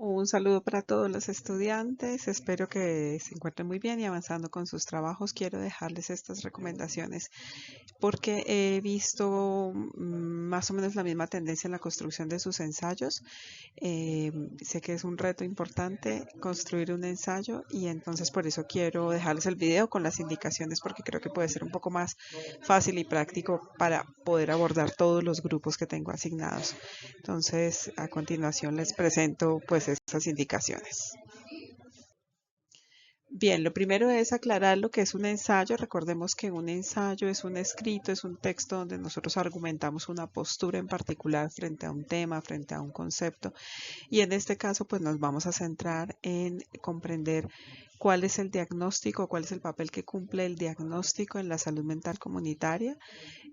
Un saludo para todos los estudiantes. Espero que se encuentren muy bien y avanzando con sus trabajos. Quiero dejarles estas recomendaciones porque he visto más o menos la misma tendencia en la construcción de sus ensayos. Sé que es un reto importante construir un ensayo y entonces por eso quiero dejarles el video con las indicaciones porque creo que puede ser un poco más fácil y práctico para poder abordar todos los grupos que tengo asignados. Entonces, a continuación les presento pues estas indicaciones. Bien, lo primero es aclarar lo que es un ensayo. Recordemos que un ensayo es un escrito, es un texto donde nosotros argumentamos una postura en particular frente a un tema, frente a un concepto. Y en este caso, pues nos vamos a centrar en comprender cuál es el diagnóstico, cuál es el papel que cumple el diagnóstico en la salud mental comunitaria,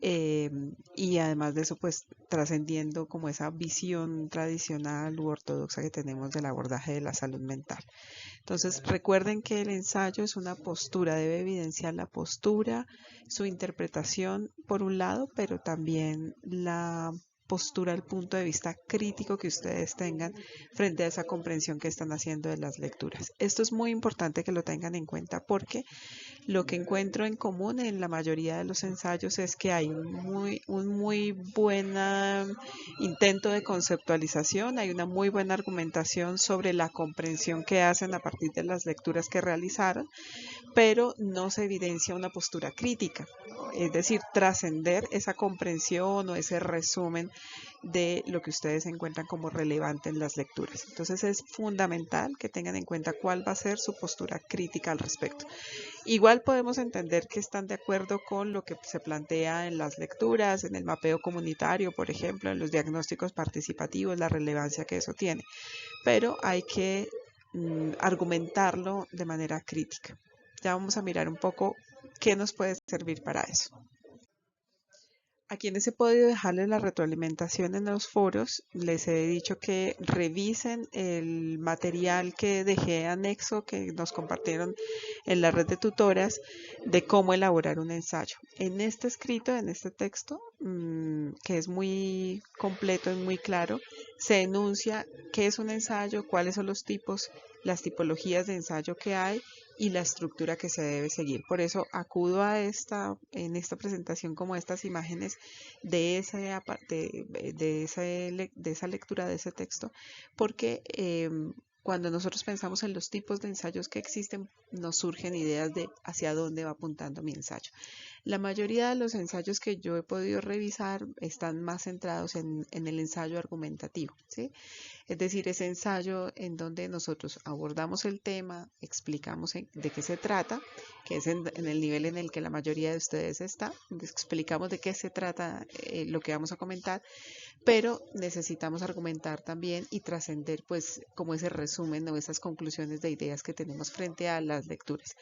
eh, y además de eso, pues trascendiendo como esa visión tradicional u ortodoxa que tenemos del abordaje de la salud mental. Entonces, recuerden que el ensayo es una postura, debe evidenciar la postura, su interpretación por un lado, pero también la postura, el punto de vista crítico que ustedes tengan frente a esa comprensión que están haciendo de las lecturas. Esto es muy importante que lo tengan en cuenta porque lo que encuentro en común en la mayoría de los ensayos es que hay un muy buen intento de conceptualización, hay una muy buena argumentación sobre la comprensión que hacen a partir de las lecturas que realizaron, pero no se evidencia una postura crítica, es decir, trascender esa comprensión o ese resumen de lo que ustedes encuentran como relevante en las lecturas. Entonces es fundamental que tengan en cuenta cuál va a ser su postura crítica al respecto. Igual podemos entender que están de acuerdo con lo que se plantea en las lecturas, en el mapeo comunitario, por ejemplo, en los diagnósticos participativos, la relevancia que eso tiene, pero hay que argumentarlo de manera crítica. Ya vamos a mirar un poco qué nos puede servir para eso. A quienes he podido dejarles la retroalimentación en los foros, les he dicho que revisen el material que dejé anexo, que nos compartieron en la red de tutoras, de cómo elaborar un ensayo. En este escrito, en este texto, que es muy completo y muy claro, se enuncia qué es un ensayo, cuáles son los tipos, las tipologías de ensayo que hay y la estructura que se debe seguir. Por eso acudo a en esta presentación como estas imágenes de esa lectura de ese texto, porque cuando nosotros pensamos en los tipos de ensayos que existen, nos surgen ideas de hacia dónde va apuntando mi ensayo. La mayoría de los ensayos que yo he podido revisar están más centrados en el ensayo argumentativo, ¿sí? Es decir, ese ensayo en donde nosotros abordamos el tema, explicamos de qué se trata, que es en el nivel en el que la mayoría de ustedes está, explicamos de qué se trata lo que vamos a comentar, pero necesitamos argumentar también y trascender pues como ese resumen o esas conclusiones de ideas que tenemos frente a las lecturas.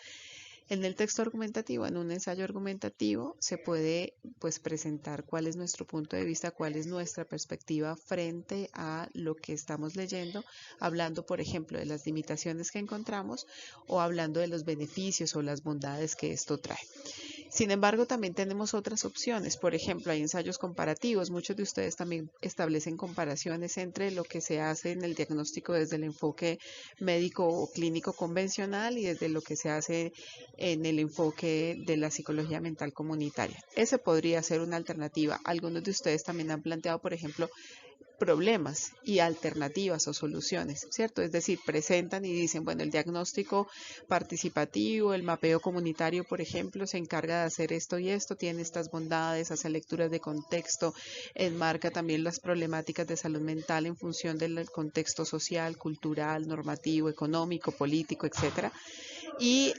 En el texto argumentativo, en un ensayo argumentativo, se puede pues presentar cuál es nuestro punto de vista, cuál es nuestra perspectiva frente a lo que estamos leyendo, hablando, por ejemplo, de las limitaciones que encontramos o hablando de los beneficios o las bondades que esto trae. Sin embargo, también tenemos otras opciones. Por ejemplo, hay ensayos comparativos. Muchos de ustedes también establecen comparaciones entre lo que se hace en el diagnóstico desde el enfoque médico o clínico convencional y desde lo que se hace en el enfoque de la psicología mental comunitaria. Ese podría ser una alternativa. Algunos de ustedes también han planteado, por ejemplo, problemas y alternativas o soluciones, ¿cierto? Es decir, presentan y dicen, bueno, el diagnóstico participativo, el mapeo comunitario, por ejemplo, se encarga de hacer esto y esto, tiene estas bondades, hace lecturas de contexto, enmarca también las problemáticas de salud mental en función del contexto social, cultural, normativo, económico, político, etcétera. Y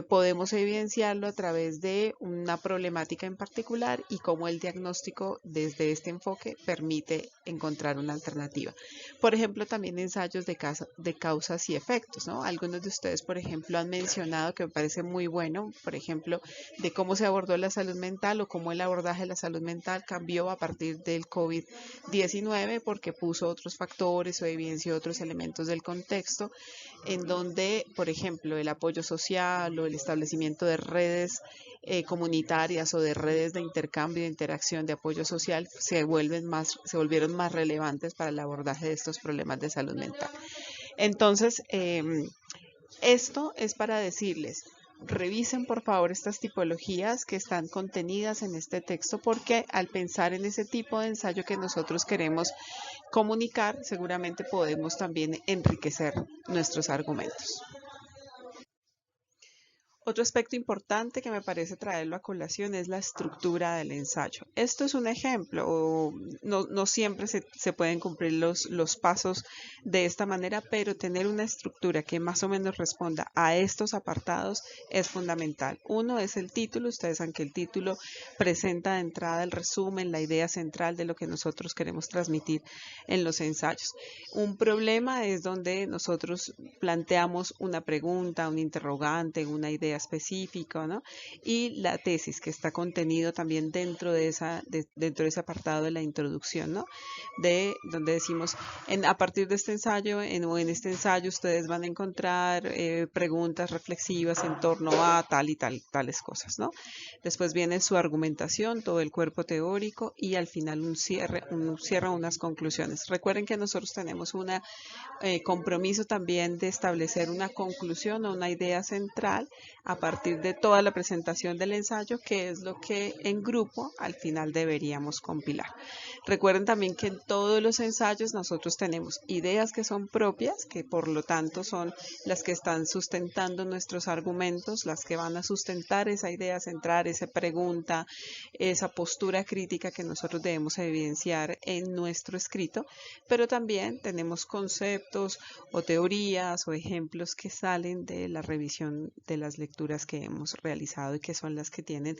podemos evidenciarlo a través de una problemática en particular y cómo el diagnóstico desde este enfoque permite encontrar una alternativa. Por ejemplo, también ensayos de causas y efectos, ¿no? Algunos de ustedes, por ejemplo, han mencionado que me parece muy bueno, por ejemplo, de cómo se abordó la salud mental o cómo el abordaje de la salud mental cambió a partir del COVID-19 porque puso otros factores o evidenció otros elementos del contexto en donde, por ejemplo, el apoyo social o el establecimiento de redes comunitarias o de redes de intercambio, de interacción, de apoyo social, se volvieron más relevantes para el abordaje de estos problemas de salud mental. Entonces, esto es para decirles, revisen por favor estas tipologías que están contenidas en este texto, porque al pensar en ese tipo de ensayo que nosotros queremos comunicar, seguramente podemos también enriquecer nuestros argumentos. Otro aspecto importante que me parece traerlo a colación es la estructura del ensayo. Esto es un ejemplo, no siempre se pueden cumplir los pasos de esta manera, pero tener una estructura que más o menos responda a estos apartados es fundamental. Uno es el título. Ustedes saben que el título presenta de entrada el resumen, la idea central de lo que nosotros queremos transmitir en los ensayos. Un problema es donde nosotros planteamos una pregunta, un interrogante, una idea específica, ¿no? Y la tesis que está contenido también dentro de ese apartado de la introducción, ¿no? De donde decimos, a partir de este ensayo, en este ensayo ustedes van a encontrar preguntas reflexivas en torno a tal y tales cosas, ¿no? Después viene su argumentación, todo el cuerpo teórico y al final un cierre, unas conclusiones. Recuerden que nosotros tenemos un compromiso también de establecer una conclusión o una idea central a partir de toda la presentación del ensayo, que es lo que en grupo al final deberíamos compilar. Recuerden también que en todos los ensayos nosotros tenemos ideas que son propias, que por lo tanto son las que están sustentando nuestros argumentos, las que van a sustentar esa idea central, esa pregunta, esa postura crítica que nosotros debemos evidenciar en nuestro escrito, pero también tenemos conceptos o teorías o ejemplos que salen de la revisión de las lecturas que hemos realizado y que son las que tienen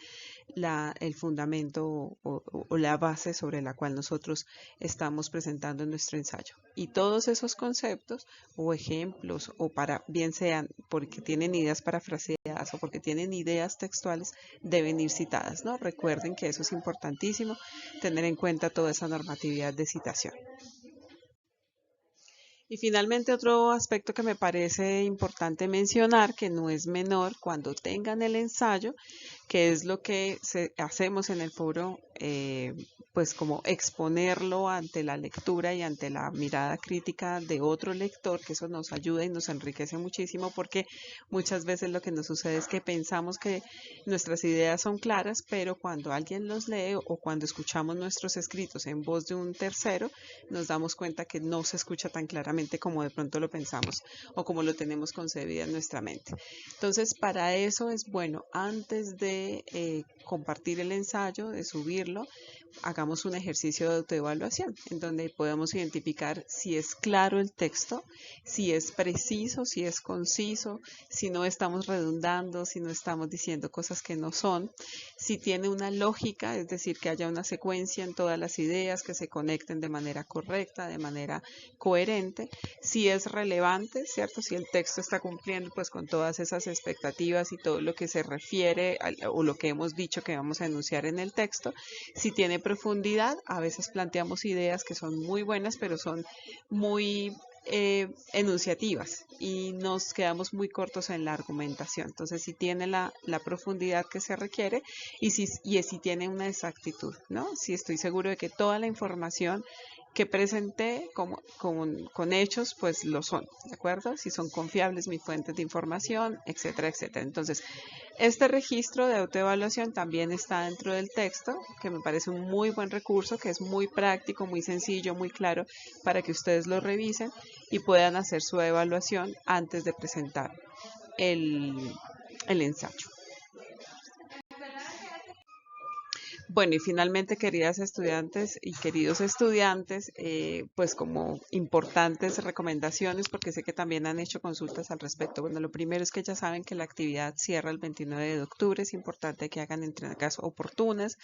el fundamento o la base sobre la cual nosotros estamos presentando nuestro ensayo. Y todos esos conceptos o ejemplos, o bien sean porque tienen ideas parafraseadas o porque tienen ideas textuales, deben ir citadas, ¿no? Recuerden que eso es importantísimo, tener en cuenta toda esa normatividad de citación. Y finalmente otro aspecto que me parece importante mencionar, que no es menor, cuando tengan el ensayo, que es lo que hacemos en el foro, pues como exponerlo ante la lectura y ante la mirada crítica de otro lector, que eso nos ayuda y nos enriquece muchísimo, porque muchas veces lo que nos sucede es que pensamos que nuestras ideas son claras, pero cuando alguien los lee o cuando escuchamos nuestros escritos en voz de un tercero, nos damos cuenta que no se escucha tan claramente como de pronto lo pensamos o como lo tenemos concebido en nuestra mente. Entonces, para eso es bueno, antes de compartir el ensayo, de subirlo, hagamos un ejercicio de autoevaluación en donde podemos identificar si es claro el texto, si es preciso, si es conciso, si no estamos redundando, si no estamos diciendo cosas que no son, si tiene una lógica, es decir, que haya una secuencia en todas las ideas, que se conecten de manera correcta, de manera coherente, si es relevante, ¿cierto? Si el texto está cumpliendo pues con todas esas expectativas y todo lo que se refiere o lo que hemos dicho que vamos a enunciar en el texto, si tiene profundidad. A veces planteamos ideas que son muy buenas, pero son muy enunciativas y nos quedamos muy cortos en la argumentación. Entonces, si tiene la profundidad que se requiere y si tiene una exactitud, ¿no? Si estoy seguro de que toda la información que presenté con hechos, pues lo son, ¿de acuerdo? Si son confiables mis fuentes de información, etcétera, etcétera. Entonces, este registro de autoevaluación también está dentro del texto, que me parece un muy buen recurso, que es muy práctico, muy sencillo, muy claro, para que ustedes lo revisen y puedan hacer su evaluación antes de presentar el ensayo. Bueno, y finalmente, queridas estudiantes y queridos estudiantes, pues como importantes recomendaciones, porque sé que también han hecho consultas al respecto. Bueno, lo primero es que ya saben que la actividad cierra el 29 de octubre. Es importante que hagan entregas oportunas,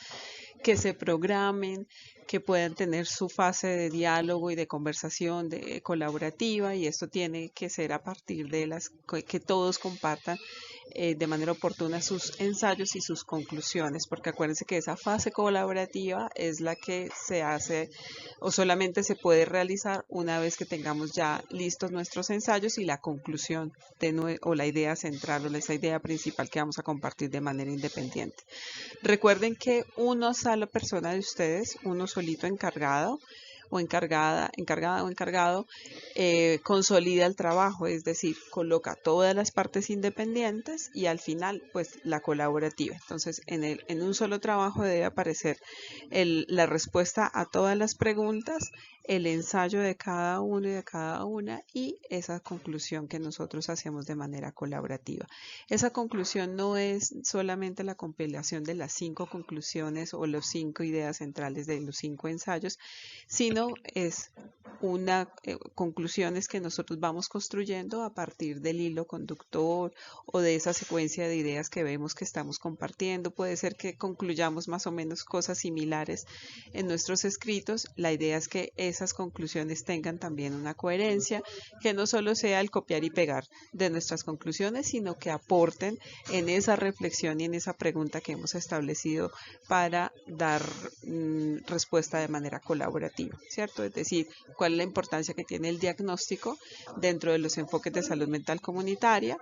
que se programen, que puedan tener su fase de diálogo y de conversación colaborativa, y esto tiene que ser a partir de que todos compartan de manera oportuna sus ensayos y sus conclusiones, porque acuérdense que esa fase colaborativa es la que se hace o solamente se puede realizar una vez que tengamos ya listos nuestros ensayos y la conclusión o la idea central o esa idea principal que vamos a compartir de manera independiente. Recuerden que una sola persona de ustedes, uno solito encargado, o encargada o encargado, consolida el trabajo, es decir, coloca todas las partes independientes y al final pues la colaborativa. Entonces en un solo trabajo debe aparecer la respuesta a todas las preguntas, el ensayo de cada uno y de cada una y esa conclusión que nosotros hacemos de manera colaborativa. Esa conclusión no es solamente la compilación de las 5 conclusiones o las 5 ideas centrales de los 5 ensayos, sino es conclusiones que nosotros vamos construyendo a partir del hilo conductor o de esa secuencia de ideas que vemos que estamos compartiendo. Puede ser que concluyamos más o menos cosas similares en nuestros escritos. La idea es que esas conclusiones tengan también una coherencia, que no solo sea el copiar y pegar de nuestras conclusiones, sino que aporten en esa reflexión y en esa pregunta que hemos establecido para dar respuesta de manera colaborativa, ¿cierto? Es decir, cuál es la importancia que tiene el diagnóstico dentro de los enfoques de salud mental comunitaria,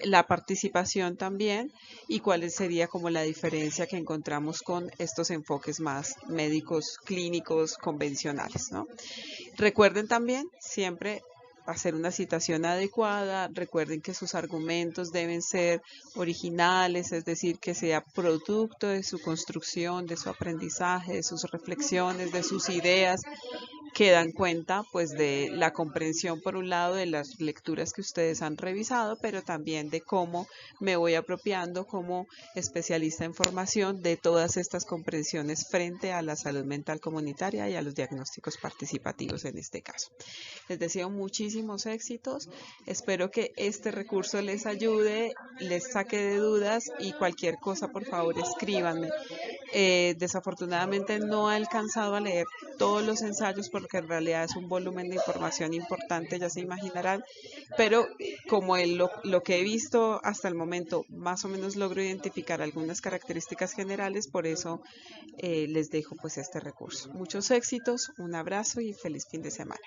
la participación también y cuál sería como la diferencia que encontramos con estos enfoques más médicos, clínicos, convencionales, ¿no? Recuerden también siempre hacer una citación adecuada, recuerden que sus argumentos deben ser originales, es decir, que sea producto de su construcción, de su aprendizaje, de sus reflexiones, de sus ideas, que dan cuenta pues de la comprensión por un lado de las lecturas que ustedes han revisado, pero también de cómo me voy apropiando como especialista en formación de todas estas comprensiones frente a la salud mental comunitaria y a los diagnósticos participativos en este caso. Les deseo muchísimos éxitos, espero que este recurso les ayude, les saque de dudas y cualquier cosa por favor escríbanme. Desafortunadamente no he alcanzado a leer todos los ensayos porque en realidad es un volumen de información importante, ya se imaginarán, pero como lo que he visto hasta el momento más o menos logro identificar algunas características generales, por eso les dejo pues este recurso. Muchos éxitos, un abrazo y feliz fin de semana.